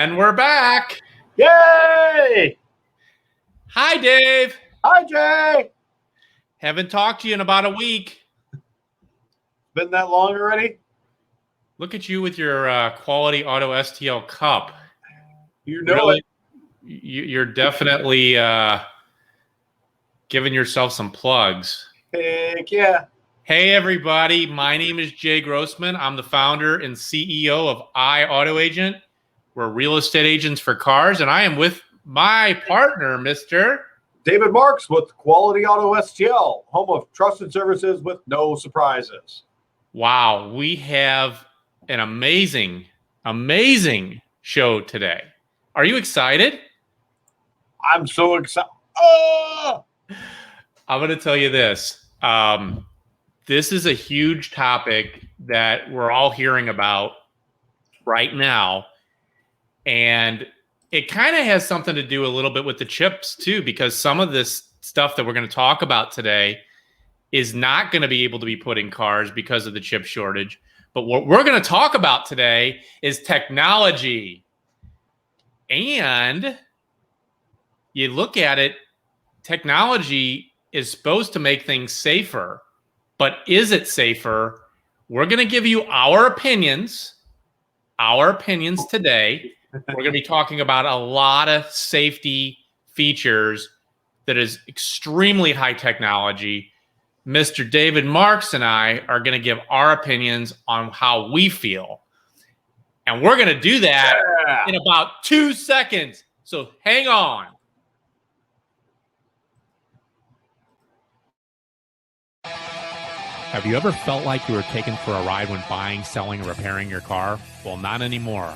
And we're back. Yay! Hi, Dave. Hi, Jay. Haven't talked to you in about a week. Been that long already? Look at you with your Quality Auto STL cup. You know it. You're definitely giving yourself some plugs. Heck yeah. Hey, everybody. My name is Jay Grossman. I'm the founder and CEO of Auto Agent. We're real estate agents for cars, and I am with my partner, Mr. David Marks with Quality Auto STL, home of trusted services with no surprises. Wow, we have an amazing show today. Are you excited? I'm so excited. Oh! I'm going to tell you this. This is a huge topic that we're all hearing about right now. And it kind of has something to do a little bit with the chips too, because some of this stuff that we're going to talk about today is not going to be able to be put in cars because of the chip shortage. But what we're going to talk about today is technology. And you look at it, technology is supposed to make things safer. But is it safer? We're going to give you our opinions today. We're going to be talking about a lot of safety features that is extremely high technology. Mr. David Marks and I are going to give our opinions on how we feel. And we're going to do that in about 2 seconds. So hang on. Have you ever felt like you were taken for a ride when buying, selling, or repairing your car? Well, not anymore.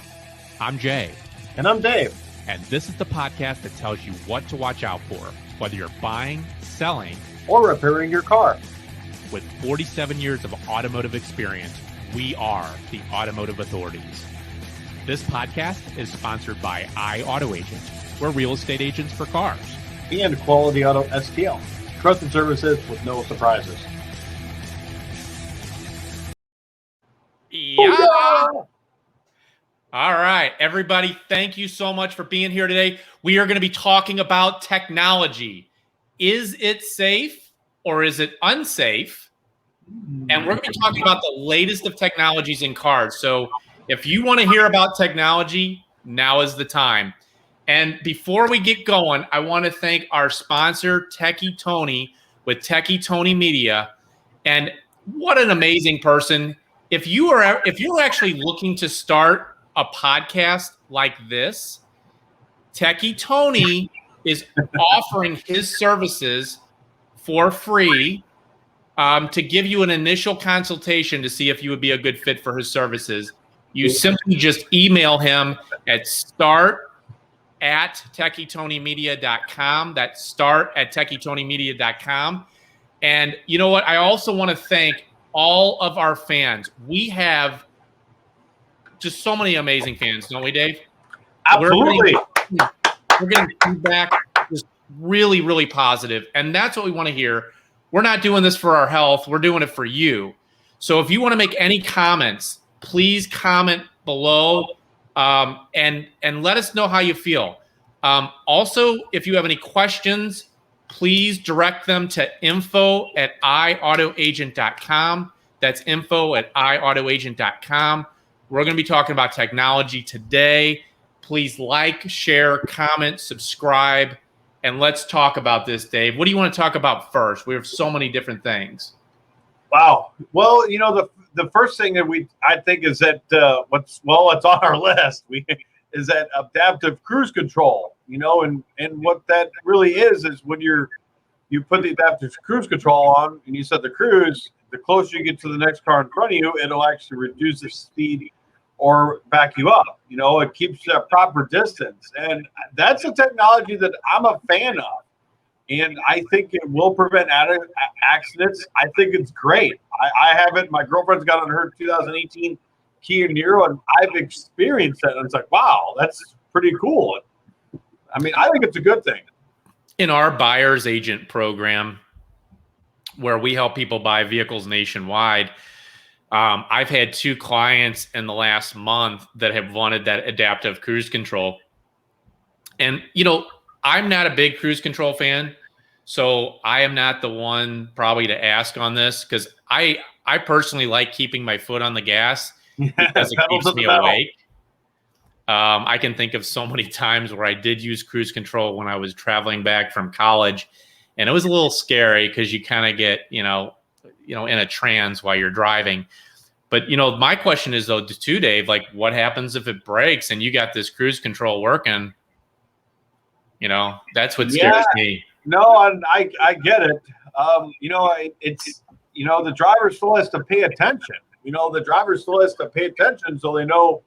I'm Jay. And I'm Dave. And this is the podcast that tells you what to watch out for, whether you're buying, selling, or repairing your car. With 47 years of automotive experience, we are the automotive authorities. This podcast is sponsored by Auto Agent. We're real estate agents for cars. And Quality Auto STL, trusted services with no surprises. Yeah. All right, everybody, thank you so much for being here today. We are going to be talking about technology. Is it safe or is it unsafe? And we're going to be talking about the latest of technologies in cars. So if you want to hear about technology, now is the time. And before we get going, I want to thank our sponsor, Techie Tony, with Techie Tony Media. And what an amazing person. If you're actually looking to start a podcast like this, Techie Tony is offering his services for free to give you an initial consultation to see if you would be a good fit for his services. You simply just email him at start@techieTonymedia.com. That's start@techieTonymedia.com. And you know what? I also want to thank all of our fans. We have just so many amazing fans, don't we, Dave? Absolutely. We're getting feedback just really, really positive. And that's what we want to hear. We're not doing this for our health. We're doing it for you. So if you want to make any comments, please comment below and let us know how you feel. Also, if you have any questions, please direct them to info@iautoagent.com. That's info@iautoagent.com. We're going to be talking about technology today. Please like, share, comment, subscribe, and let's talk about this, Dave. What do you want to talk about first? We have so many different things. Wow. Well, you know, the first thing that I think is that what's on our list is that adaptive cruise control. You know, and what that really is when you put the adaptive cruise control on and you set the cruise, the closer you get to the next car in front of you, it'll actually reduce the speed or back you up. You know, it keeps that proper distance. And that's a technology that I'm a fan of. And I think it will prevent accidents. I think it's great. I have it. My girlfriend's got it in her 2018 Kia Niro, and I've experienced it. And it's like, wow, that's pretty cool. I mean, I think it's a good thing. In our buyer's agent program, where we help people buy vehicles nationwide, I've had 2 clients in the last month that have wanted that adaptive cruise control. And, I'm not a big cruise control fan, so I am not the one probably to ask on this, because I personally like keeping my foot on the gas because it Pedal to keeps the me metal. awake. I can think of so many times where I did use cruise control when I was traveling back from college, and it was a little scary because you kind of get, in a trance while you're driving. But, my question is, though, too, Dave, like, what happens if it breaks and you got this cruise control working? That's what scares me. No, and I get it. It's the driver still has to pay attention. The driver still has to pay attention so they know,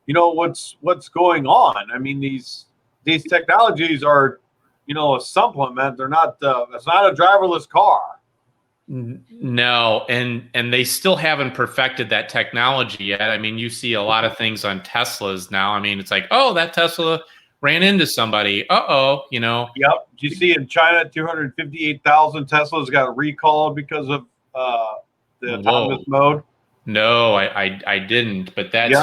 what's going on. I mean, these technologies are, a supplement. They're not. It's not a driverless car. No, and they still haven't perfected that technology yet. I mean, you see a lot of things on Teslas now. I mean, it's like, oh, that Tesla ran into somebody. Uh-oh, Yep. Did you see in China, 258,000 Teslas got recalled because of the autonomous mode? No, I didn't, but that's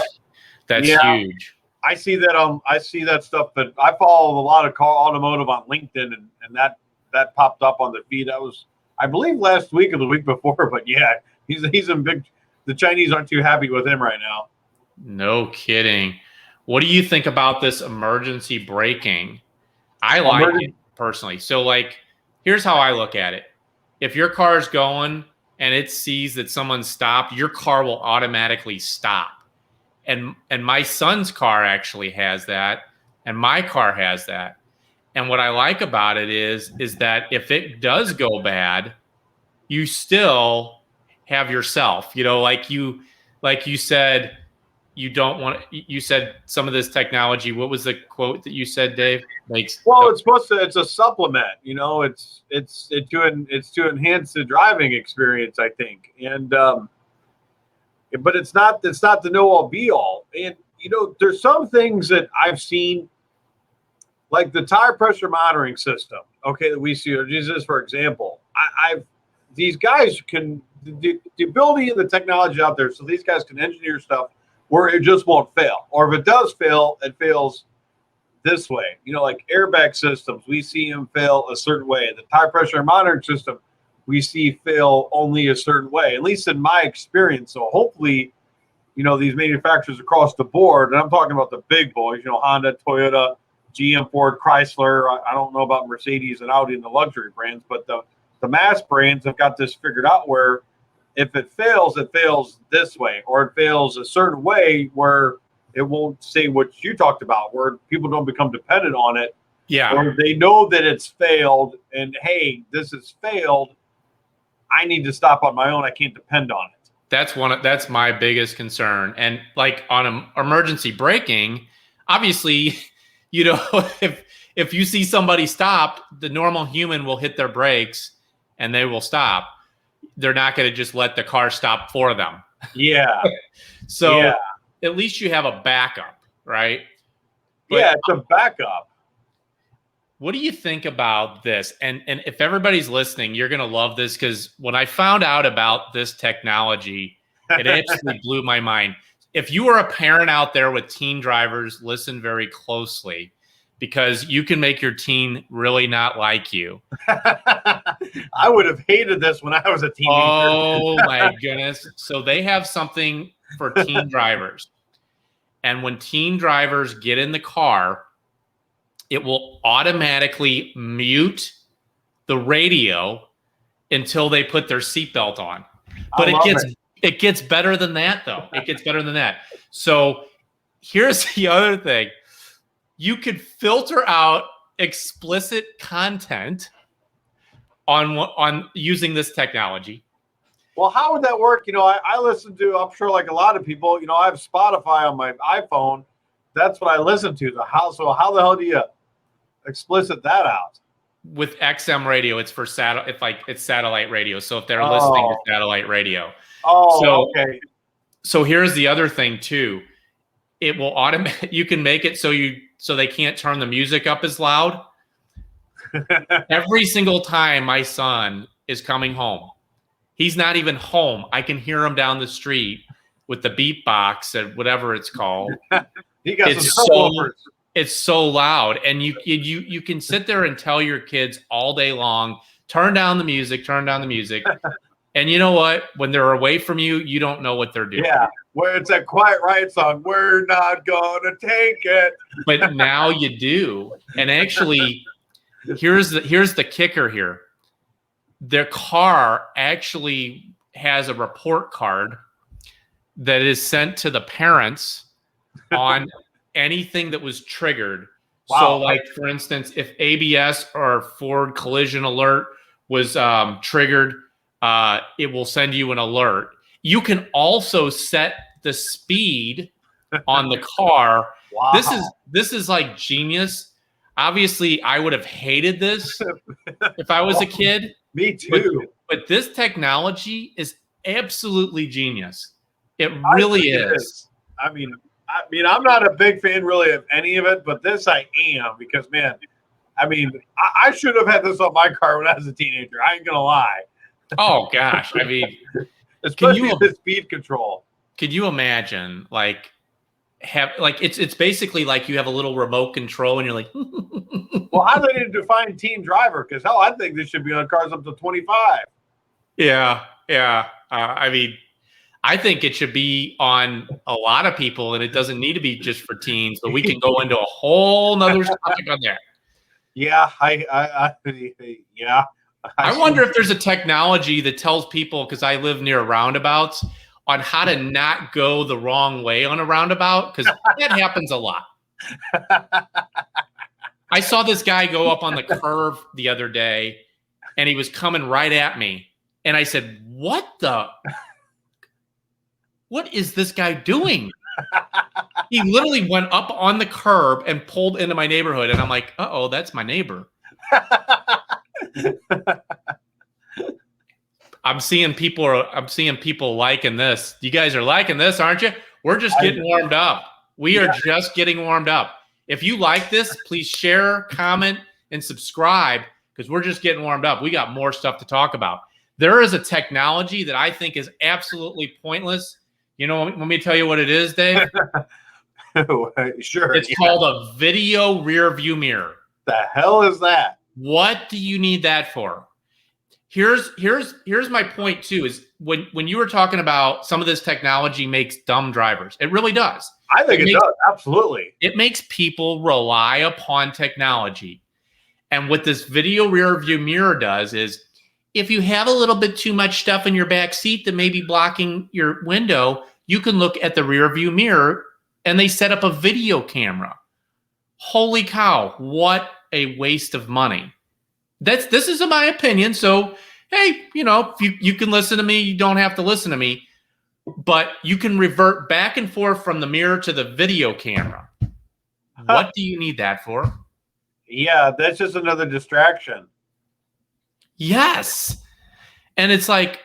huge. I see that. I see that stuff. But I follow a lot of automotive on LinkedIn, and that popped up on the feed. That was, I believe, last week or the week before. But yeah, he's in big. The Chinese aren't too happy with him right now. No kidding. What do you think about this emergency braking? I like it personally. So, like, here's how I look at it. If your car is going and it sees that someone stopped, your car will automatically stop. And my son's car actually has that, and my car has that. And what I like about it is that if it does go bad, you still have yourself. Like you said, you don't want. You said some of this technology. What was the quote that you said, Dave? It's supposed to. It's a supplement. It's to enhance the driving experience, I think. And but it's not the know all be all. And there's some things that I've seen, like the tire pressure monitoring system. Okay, that we see. Just for example, these guys can the ability and the technology out there, so these guys can engineer stuff where it just won't fail. Or if it does fail, it fails this way. Like airbag systems, we see them fail a certain way. The tire pressure monitoring system, we see fail only a certain way, at least in my experience. So hopefully, these manufacturers across the board, and I'm talking about the big boys, Honda, Toyota, GM, Ford, Chrysler. I don't know about Mercedes and Audi and the luxury brands, but the mass brands have got this figured out where if it fails this way, or it fails a certain way where it won't say what you talked about, where people don't become dependent on it. Yeah. Or they know that it's failed and, hey, this has failed. I need to stop on my own. I can't depend on it. That's my biggest concern. And like on emergency braking, obviously, if you see somebody stop, the normal human will hit their brakes and they will stop. They're not going to just let the car stop for them. Yeah. So at least you have a backup, right? But yeah, it's a backup. What do you think about this? And if everybody's listening, you're going to love this, because when I found out about this technology, it actually blew my mind. If you are a parent out there with teen drivers, listen very closely, because you can make your teen really not like you. I would have hated this when I was a teenager. Oh, my goodness. So they have something for teen drivers. And when teen drivers get in the car, it will automatically mute the radio until they put their seatbelt on. But it gets better than that, though. It gets better than that. So here's the other thing. You could filter out explicit content on using this technology. Well, how would that work? I listen to, I'm sure like a lot of people, I have Spotify on my iPhone. That's what I listen to. So how the hell do you explicit that out? With XM radio, it's for it's satellite radio. So if they're listening to satellite radio. Okay. So here's the other thing too. It will you can make it so they can't turn the music up as loud. Every single time my son is coming home, He's not even home. I can hear him down the street with the beatbox and whatever it's called. He got some subwoofers. It's so loud, and you can sit there and tell your kids all day long, turn down the music, and you know what? When they're away from you, you don't know what they're doing. Yeah, where it's that Quiet Riot song, "We're not gonna take it." But now you do, and actually, here's the kicker here. Their car actually has a report card that is sent to the parents on anything that was triggered. Wow. So, like, for instance, if ABS or Ford collision alert was triggered, it will send you an alert. You can also set the speed on the car. Wow. This is like genius. Obviously, I would have hated this if I was a kid. Me too. But this technology is absolutely genius. It really is. I mean, I'm not a big fan really of any of it, but this I am because, man, I mean, I should have had this on my car when I was a teenager. I ain't gonna lie. Oh gosh, I mean, especially the speed control. Could you imagine, like, it's basically like you have a little remote control and you're like, well, how do they define teen driver? Because hell, I think this should be on cars up to 25. Yeah. I mean, I think it should be on a lot of people, and it doesn't need to be just for teens. But we can go into a whole nother topic on that. Yeah, I wonder if there's a technology that tells people, because I live near roundabouts, on how to not go the wrong way on a roundabout, because that happens a lot. I saw this guy go up on the curve the other day, and he was coming right at me. And I said, what is this guy doing? He literally went up on the curb and pulled into my neighborhood. And I'm like, uh-oh, that's my neighbor. I'm seeing people liking this. You guys are liking this, aren't you? We're just getting warmed up. We are just getting warmed up. If you like this, please share, comment, and subscribe, because we're just getting warmed up. We got more stuff to talk about. There is a technology that I think is absolutely pointless. You know, let me tell you what it is, Dave. Sure. It's called a video rear view mirror. The hell is that? What do you need that for? Here's my point too, is when you were talking about some of this technology makes dumb drivers. It really does. I think it does. Absolutely. It makes people rely upon technology. And what this video rear view mirror does is, if you have a little bit too much stuff in your back seat that may be blocking your window, you can look at the rear view mirror, and they set up a video camera. Holy cow, what a waste of money. This is my opinion. So, hey, you know, you can listen to me, you don't have to listen to me, but you can revert back and forth from the mirror to the video camera. What do you need that for? Yeah, that's just another distraction. Yes. And it's like,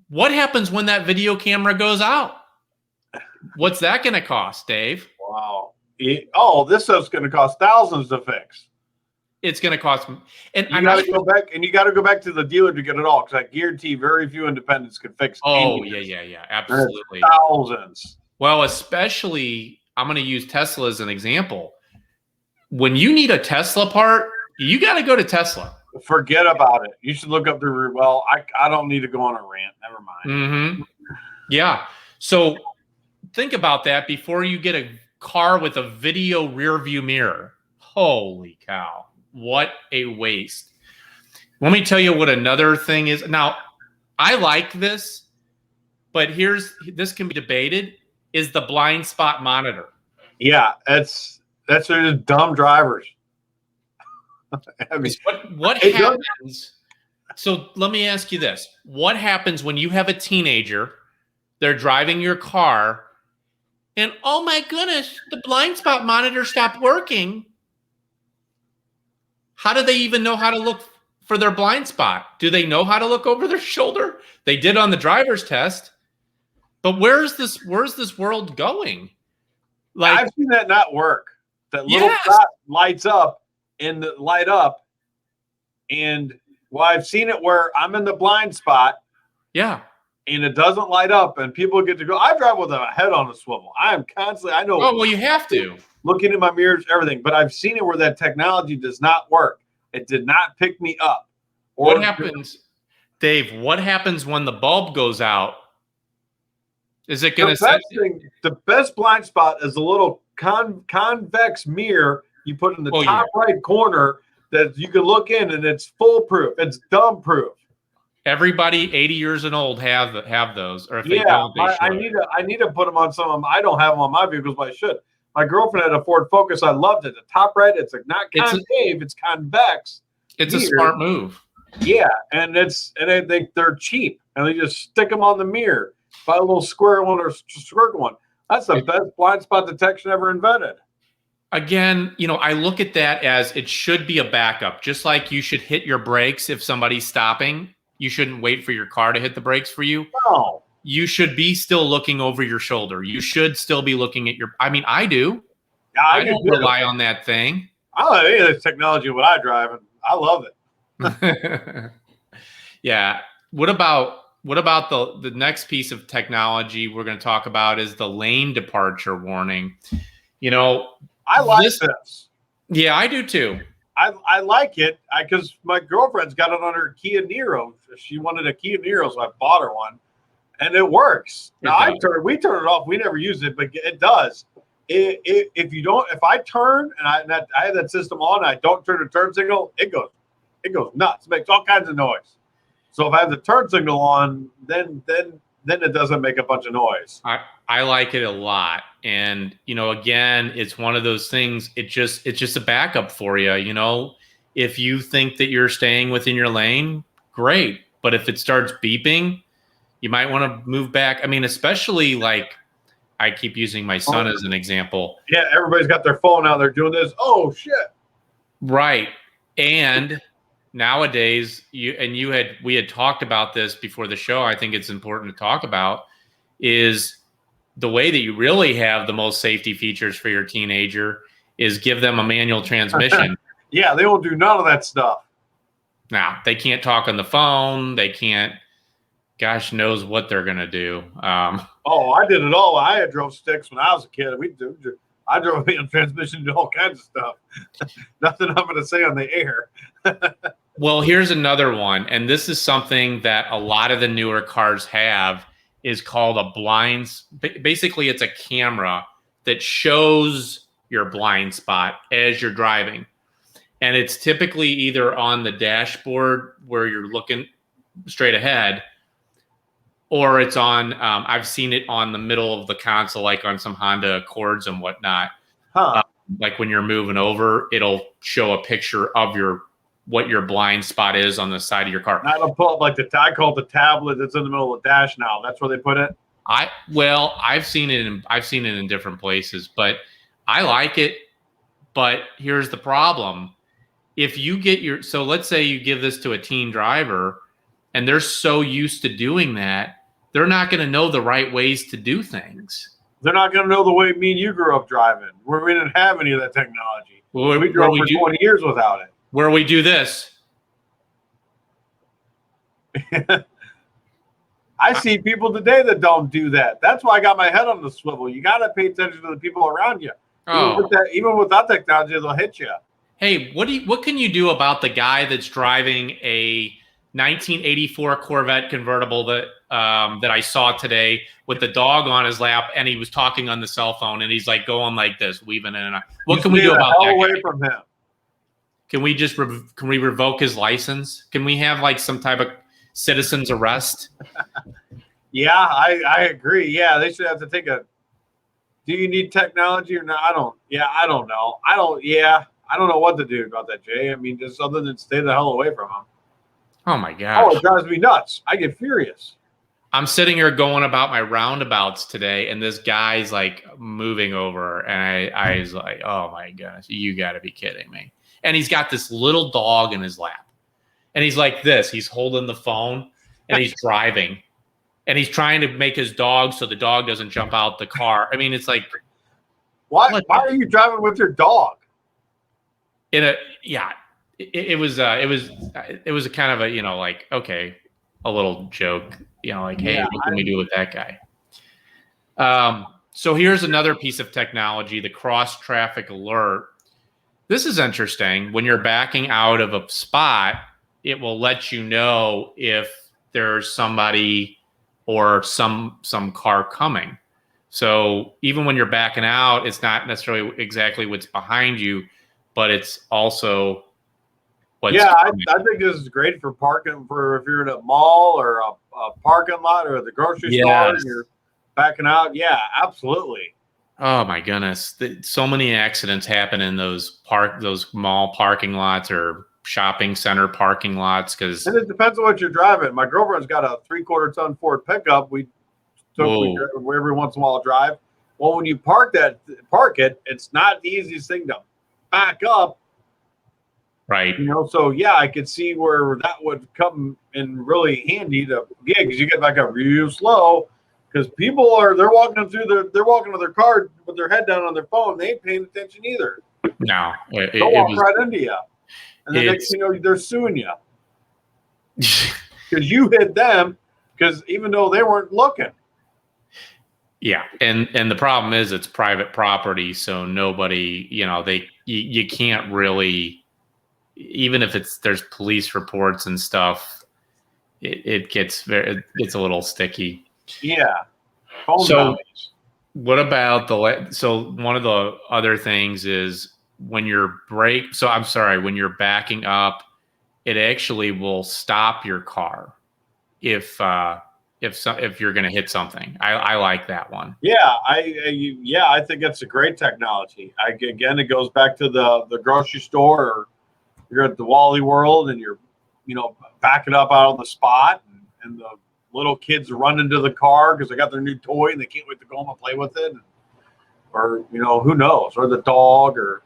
what happens when that video camera goes out? What's that going to cost, Dave? Wow. This stuff's going to cost thousands to fix. It's going to cost. And you got to go back, and you got to go back to the dealer to get it all, because I guarantee very few independents can fix. Oh, yeah, absolutely. Thousands. Well, especially, I'm going to use Tesla as an example. When you need a Tesla part, you got to go to Tesla. Forget about it. You should look up the. Well, I don't need to go on a rant. Never mind. Mm-hmm. Yeah. So think about that before you get a car with a video rear view mirror. Holy cow. What a waste. Let me tell you what another thing is. Now, I like this, but this can be debated, is the blind spot monitor. Yeah, that's just dumb drivers. I mean, what happens? So let me ask you this. What happens when you have a teenager, they're driving your car, and oh my goodness, the blind spot monitor stopped working? How do they even know how to look for their blind spot? Do they know how to look over their shoulder? They did on the driver's test. But where's this world going? Like, I've seen that not work. That little dot lights up and light up. And well, I've seen it where I'm in the blind spot Yeah. And it doesn't light up, and people get to go. I drive with a head on a swivel. I am constantly, I know. Oh, well, you have to. Looking in my mirrors, everything. But I've seen it where that technology does not work. It did not pick me up. What happens, Dave? What happens when the bulb goes out? Is it going to the best blind spot is a little convex mirror you put in the top right corner that you can look in, and it's foolproof. It's dumb proof. Everybody 80 years and old have those, or if they don't, they should. I need to put them on some of them. I don't have them on my vehicles, but I should. My girlfriend had a Ford Focus. I loved it. The top right, it's not concave, it's convex. It's a smart move. Yeah, and they're cheap, and they just stick them on the mirror. Buy a little square one or circle one. That's the best blind spot detection ever invented. Again, I look at that as it should be a backup. Just like you should hit your brakes if somebody's stopping. You shouldn't wait for your car to hit the brakes for you. No. You should be still looking over your shoulder. You should still be looking at I do. Yeah, I don't rely on that thing. I don't have any of this technology when I drive, and I love it. Yeah. What about the next piece of technology we're going to talk about is the lane departure warning. I like this. Yeah, I do too. I like it because my girlfriend's got it on her Kia Niro. She wanted a Kia Niro, so I bought her one, and it works. Now we turn it off. We never use it, but it does. If I turn and I have that system on, and I don't turn the turn signal, it goes nuts. It makes all kinds of noise. So if I have the turn signal on, then it doesn't make a bunch of noise. I like it a lot. And, again, it's one of those things. It's just a backup for you. If you think that you're staying within your lane, great. But if it starts beeping, you might want to move back. I mean, especially like I keep using my son as an example. Yeah. Everybody's got their phone out. They're doing this. Oh shit. Right. And nowadays we had talked about this before the show. I think it's important to talk about is the way that you really have the most safety features for your teenager is give them a manual transmission. Yeah, they won't do none of that stuff. Now, they can't talk on the phone. They can't, gosh knows what they're going to do. I did it all. I had drove sticks when I was a kid. I drove a manual transmission, do all kinds of stuff. Nothing I'm going to say on the air. Well, here's another one. And this is something that a lot of the newer cars have. Is called a blinds. Basically, it's a camera that shows your blind spot as you're driving. And it's typically either on the dashboard where you're looking straight ahead, or it's on, I've seen it on the middle of the console, like on some Honda Accords and whatnot. Like when you're moving over, it'll show a picture of what your blind spot is on the side of your car. I don't pull up like I call it the tablet that's in the middle of the dash now. That's where they put it. I've seen it in different places, but I like it. But here's the problem. If you get so let's say you give this to a teen driver and they're so used to doing that, they're not going to know the right ways to do things. They're not going to know the way me and you grew up driving, where we didn't have any of that technology. We drove for 20 years without it. Where we do this. I see people today that don't do that. That's why I got my head on the swivel. You got to pay attention to the people around you. Even without technology, they'll hit you. Hey, what can you do about the guy that's driving a 1984 Corvette convertible that I saw today with the dog on his lap, and he was talking on the cell phone, and he's like going like this, weaving in and out. What can we do about that? Away from him. Can we just can we revoke his license? Can we have like some type of citizen's arrest? Yeah, I agree. Yeah, they should have to take do you need technology or not? I don't know. I don't know what to do about that, Jay. I mean, just other than stay the hell away from him. Oh my gosh. Oh, it drives me nuts. I get furious. I'm sitting here going about my roundabouts today, and this guy's like moving over, and I was like, oh my gosh, you got to be kidding me. And he's got this little dog in his lap. And he's like this. He's holding the phone, and he's driving. And he's trying to make his dog so the dog doesn't jump out the car. I mean, it's like. Why are you driving with your dog? It was a kind of a, like, okay, a little joke, like, hey, Yeah, what can we do with that guy? So here's another piece of technology, the cross traffic alert. This is interesting. When you're backing out of a spot, it will let you know if there's somebody or some car coming. So even when you're backing out, it's not necessarily exactly what's behind you, but it's also what's coming. I think this is great for parking, for if you're in a mall or a parking lot or at the grocery store and you're backing out. Yeah, absolutely. Oh my goodness. So many accidents happen in those mall parking lots or shopping center parking lots And it depends on what you're driving. My girlfriend's got a 3/4 ton Ford pickup. We every once in a while drive. Well, when you park it, it's not the easiest thing to back up. Right. So yeah, I could see where that would come in really handy to because you get back up real slow because they're walking to their car with their head down on their phone. They ain't paying attention either. No, They'll walk right into you, and the next thing you know, they're suing you because you hit them because even though they weren't looking. Yeah, and the problem is it's private property, so nobody, you can't really, even if there's police reports and stuff, it gets a little sticky. Yeah. So what about so one of the other things is when you're when you're backing up, it actually will stop your car if you're going to hit something. I like that one. Yeah, I think that's a great technology. Again, it goes back to the grocery store, or you're at the Wally World and you're, backing up out on the spot, and the little kids run into the car because they got their new toy and they can't wait to go home and play with it, or who knows, or the dog, or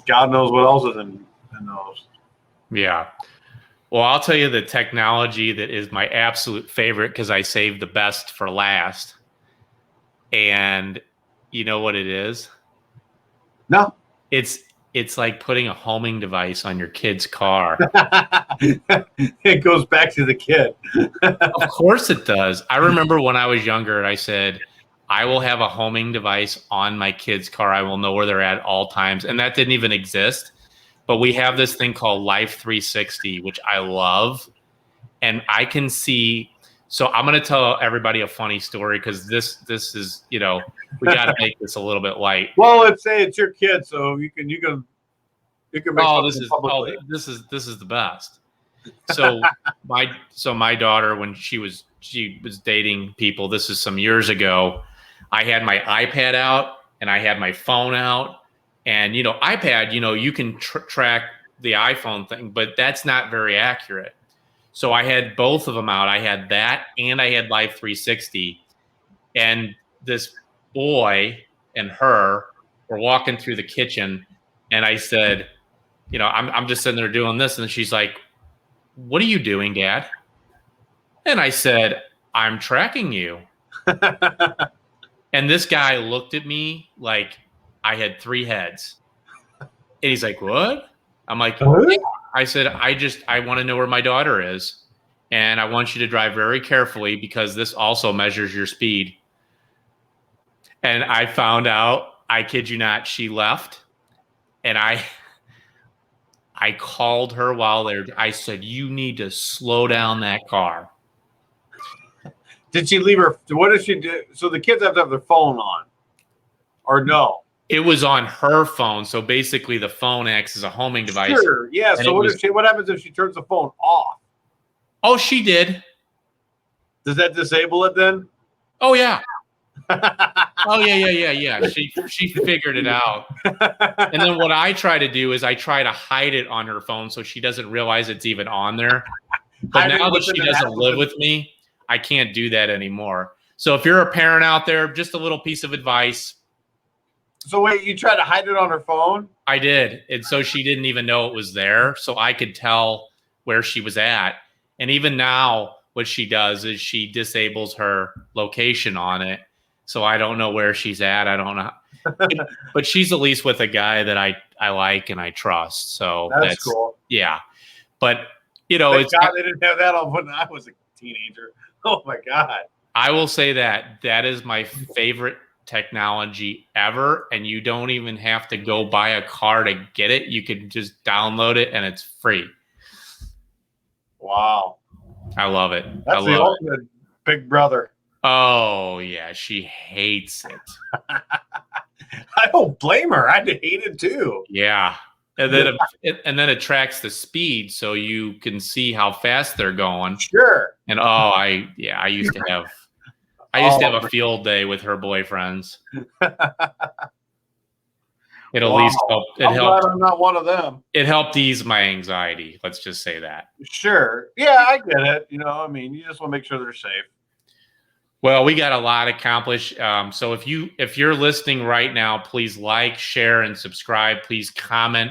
God knows what else is in those. Yeah. Well, I'll tell you the technology that is my absolute favorite because I saved the best for last. And you know what it is? No. It's like putting a homing device on your kid's car. It goes back to the kid. Of course it does. I remember when I was younger, I said, I will have a homing device on my kid's car. I will know where they're at all times. And that didn't even exist. But we have this thing called Life 360, which I love. And I can see. So I'm going to tell everybody a funny story because this is, we got to make this a little bit light. Well, let's say it's your kid, so you can make this is the best. So my daughter, when she was dating people, this is some years ago, I had my iPad out and I had my phone out. And, iPad, you can track the iPhone thing, but that's not very accurate. So I had both of them out. I had that and I had Life 360. And this boy and her were walking through the kitchen. And I said, I'm just sitting there doing this. And she's like, what are you doing, Dad? And I said, I'm tracking you. And this guy looked at me like I had 3 heads. And he's like, what? I'm like, yeah. I said, I want to know where my daughter is. And I want you to drive very carefully because this also measures your speed. And I found out, I kid you not, she left. And I called her while there. I said, you need to slow down that car. Did she leave her? What did she do? So the kids have to have their phone on, or no? It was on her phone. So basically the phone acts as a homing device. Sure. Yeah. So what happens if she turns the phone off? Oh, she did. Does that disable it then? Oh, yeah. Oh, yeah. She figured it out. And then what I try to do is I try to hide it on her phone so she doesn't realize it's even on there. But now that she doesn't live with me, I can't do that anymore. So if you're a parent out there, just a little piece of advice. So wait, you tried to hide it on her phone? I did. And so she didn't even know it was there. So I could tell where she was at. And even now, what she does is she disables her location on it. So I don't know where she's at. I don't know. But she's at least with a guy that I like and I trust. So that's cool. Yeah. But, You know, Thank God they didn't have that on when I was a teenager. Oh my God. I will say that is my favorite technology ever, and you don't even have to go buy a car to get it. You can just download it and it's free. Wow. I love it. That's the ultimate Big Brother. Oh yeah, she hates it. I don't blame her. I'd hate it too. Yeah. And then it tracks the speed so you can see how fast they're going. Sure. And I used to have a field day with her boyfriends. It at least helped. I'm glad I'm not one of them. It helped ease my anxiety. Let's just say that. Sure. Yeah, I get it. You know, I mean, you just want to make sure they're safe. Well, we got a lot accomplished. So if you're listening right now, please like, share, and subscribe. Please comment.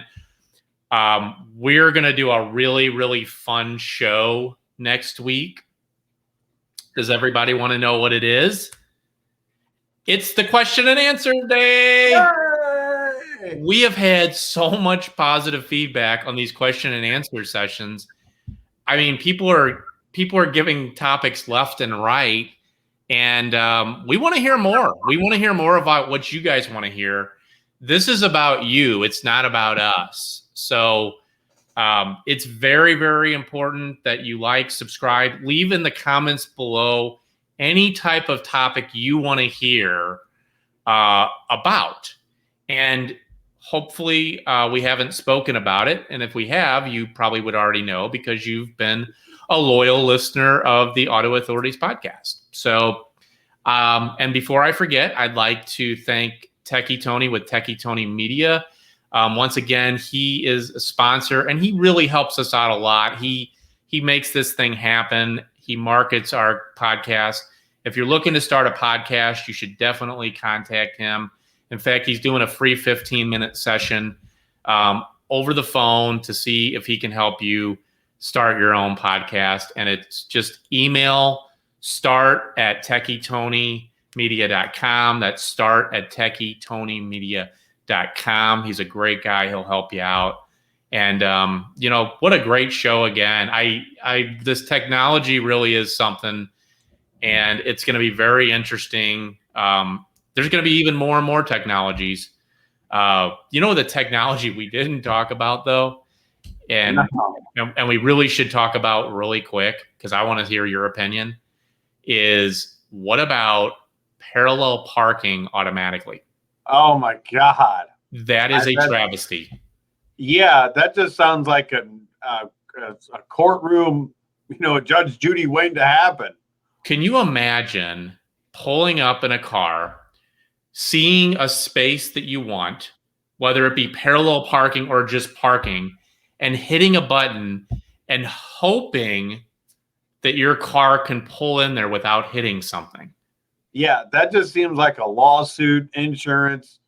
We're gonna do a really, really fun show next week. Does everybody want to know what it is? It's the question and answer day. Yay! We have had so much positive feedback on these question and answer sessions. I mean, people are giving topics left and right. And we want to hear more. We want to hear more about what you guys want to hear. This is about you. It's not about us. So it's very, very important that you like, subscribe, leave in the comments below any type of topic you want to hear about. And hopefully we haven't spoken about it. And if we have, you probably would already know because you've been a loyal listener of the Auto Authorities podcast. So, and before I forget, I'd like to thank Techie Tony with Techie Tony Media. Once again, he is a sponsor and he really helps us out a lot. He makes this thing happen. He markets our podcast. If you're looking to start a podcast, you should definitely contact him. In fact, he's doing a free 15-minute session over the phone to see if he can help you start your own podcast. And it's just email start@techieTonymedia.com. That's start@techieTonymedia.com. He's a great guy. He'll help you out. And, what a great show again. This technology really is something, and it's going to be very interesting. There's going to be even more and more technologies. The technology we didn't talk about, though, and we really should talk about really quick because I want to hear your opinion, is what about parallel parking automatically? Oh, my God. That is a travesty. Yeah, that just sounds like a courtroom, a Judge Judy waiting to happen. Can you imagine pulling up in a car, seeing a space that you want, whether it be parallel parking or just parking, and hitting a button and hoping that your car can pull in there without hitting something? Yeah, that just seems like a lawsuit, insurance,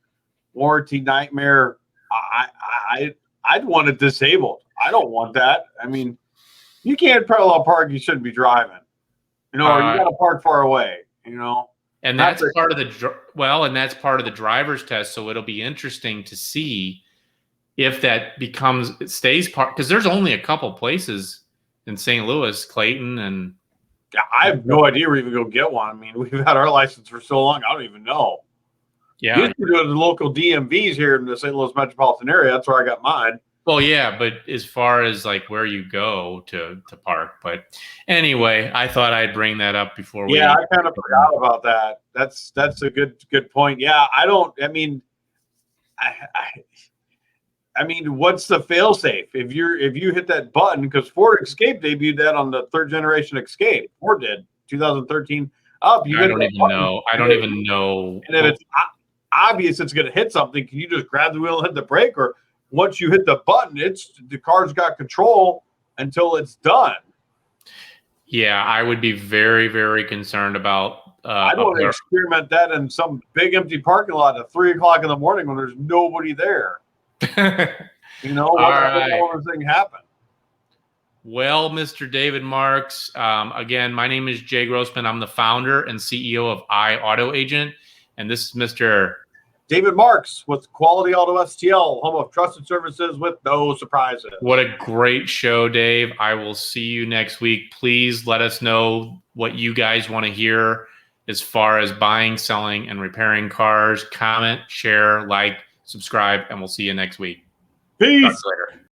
warranty nightmare. I'd want it disabled. I don't want that. I mean, you can't parallel park. You shouldn't be driving. Or you got to park far away. And that's part of that's part of the driver's test. So it'll be interesting to see if that stays part, because there's only a couple places in St. Louis, Clayton, and I have no idea where even go get one. I mean, we've had our license for so long, I don't even know. Yeah, you used to go to the local DMVs here in the St. Louis metropolitan area. That's where I got mine. Well, yeah, but as far as like where you go to park, but anyway, I thought I'd bring that up before we. Yeah, I kind of forgot about that. That's a good point. Yeah, I mean, what's the fail-safe? If you hit that button, because Ford Escape debuted that on the third generation Escape. Ford did 2013 up. I don't even know. And if it's obvious it's going to hit something, can you just grab the wheel and hit the brake? Or once you hit the button, the car's got control until it's done. Yeah, I would be very, very concerned about. I don't want to experiment that in some big empty parking lot at 3 o'clock in the morning when there's nobody there. What thing happen? Well, Mr. David Marks, again, my name is Jay Grossman. I'm the founder and CEO of iAuto Agent, and this is Mr. David Marks with Quality Auto STL, home of trusted services with no surprises. What a great show, Dave. I will see you next week. Please let us know what you guys want to hear as far as buying, selling, and repairing cars. Comment, share, like, subscribe, and we'll see you next week. Peace. Talk to you later.